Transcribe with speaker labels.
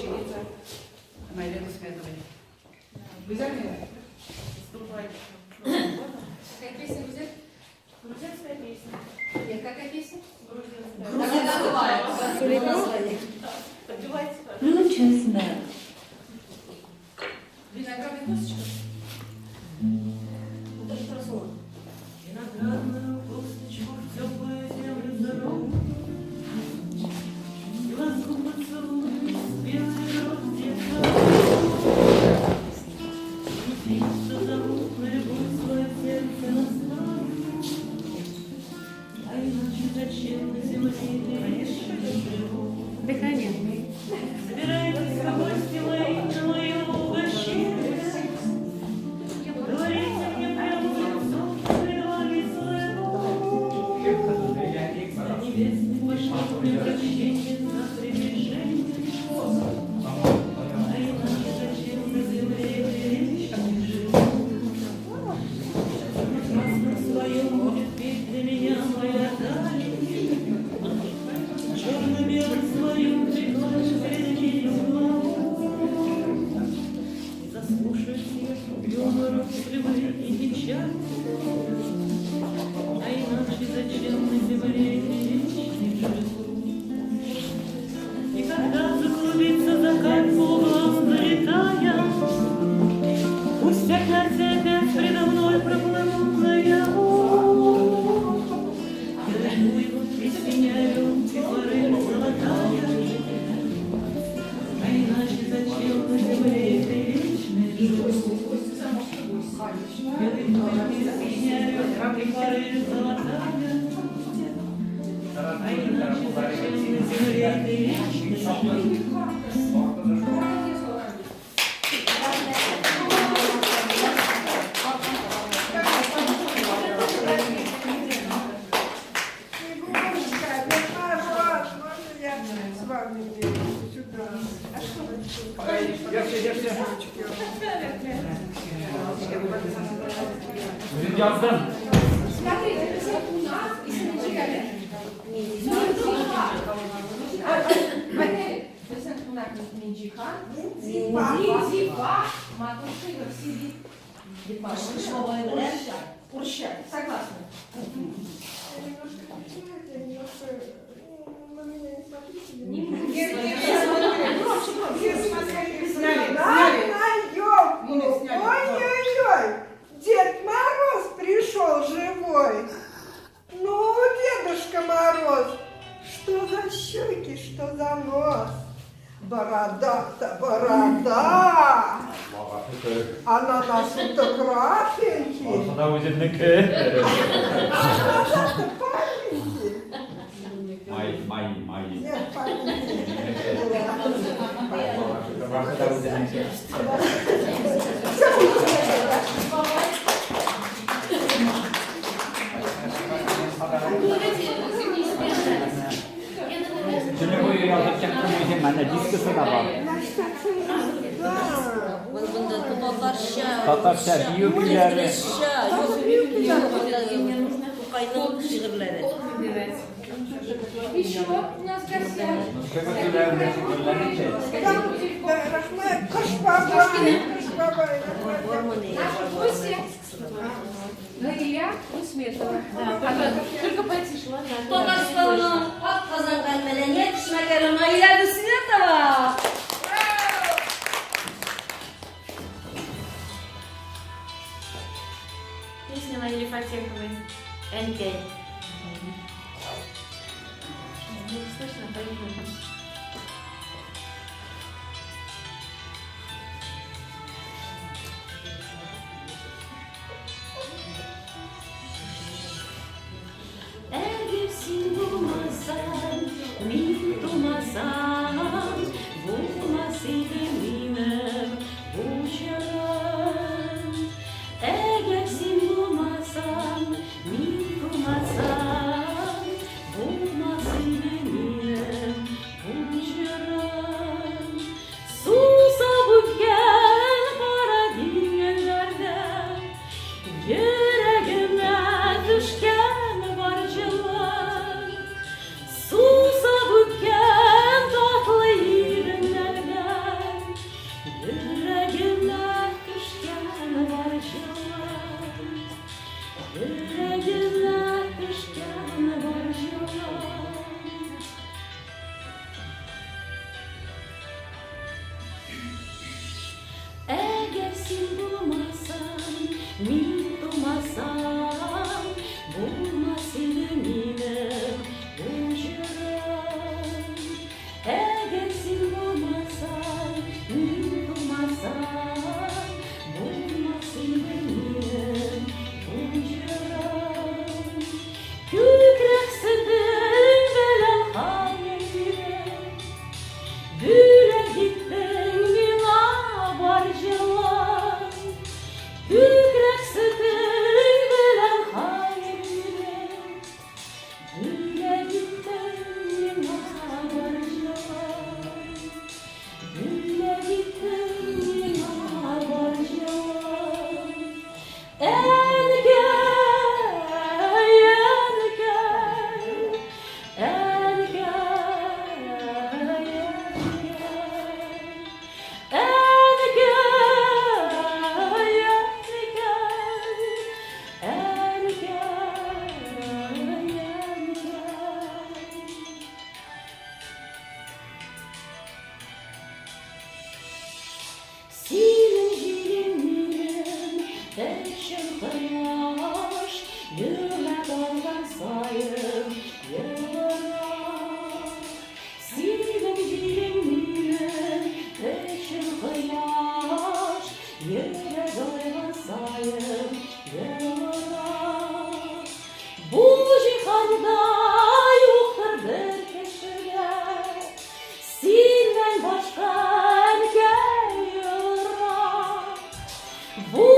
Speaker 1: ученица Майлены Сметовой. Вы взяли? Вступайте.
Speaker 2: Какая песня будет?
Speaker 1: Грузинская песня.
Speaker 2: Нет, какая песня?
Speaker 1: Грузинская. Поддевайте.
Speaker 3: Ну, честно.
Speaker 2: Виноградная косточка?
Speaker 3: Даже проснула.
Speaker 4: Виноградную косточку в теплую землю зару, глазку поцелуй, белый рот детка. Внутри, что зовут на любовь свое сердце настроит. А иначе зачем на земле вечно живу?
Speaker 3: Дыхание.
Speaker 4: Собирайтесь в гости мои на мое угощение. Говорите мне прямо в лицо, предлагай своего. За небесным пошлем прощение за приближение. А иначе зачем на земле вечно живу? На красном своем будет петь для меня моя даль. Черно-белым своем приглашу передачить голову. И заслушаюсь я юмору, любви и печаль. А иначе зачем на земле вечный живу? И когда заклубится закат по углам залетая, пусть опять предо мной проплывут наяву. Я жду его, присоединяю, и порыв золотая. А иначе зачем на земле вечный живу? Белый мой присоединяю, и порыв золотая. А иначе зачем на земле вечный живу?
Speaker 2: Смотрите, у нас и с мальчиками. Зипа, матушка сидит. Урщать. Согласна.
Speaker 5: Ой-ой-ой, Дед Мороз пришел живой. Ну, Дедушка Мороз, что за щеки, что за нос? Борода-то борода, а на носу-то крапинки, а глаза-то паленькие. Нет,
Speaker 6: Tatarça, biyogülleri.
Speaker 3: Kaynağı şiirleri.
Speaker 2: Еще у нас в гостях.
Speaker 6: Köpeklerle şükürlerini çek.
Speaker 5: Рахмет, Кашбабай.
Speaker 2: Наши гости. Галия Усметова. Только потише, ладно?
Speaker 3: Tokaşlarına hak kazan kalmeden yetişmek arama ileride Smetova.
Speaker 7: Песня Наили Фатеховой. НК. Не слышно, поэтому. Ergevsin bulmasan, min bulmasan, bulmasaydım yine bu şaran. Ergevsin bulmasan, min bulmasan, bulmasaydım yine bu min tumasam, bulmaz ilminem uçurum. Eğer sen bulmasan, min tumasam, bulmaz ilminem uçurum. Kükrek sıdın velen hayalime, büle gittin yıla barcılar. Kükrek sıdın velen hayalime, büle gittin yıla barcılar. Büle gittin yıla barcılar. El gel, el gel, el Silingirim peşin kıyaş, yürüme dalgan sayım yıllara. Silingirim peşin kıyaş, yürüme dalgan sayım yıllara. Bu cihanda yoktur bir kişiye, senden başka erkek yok. Bu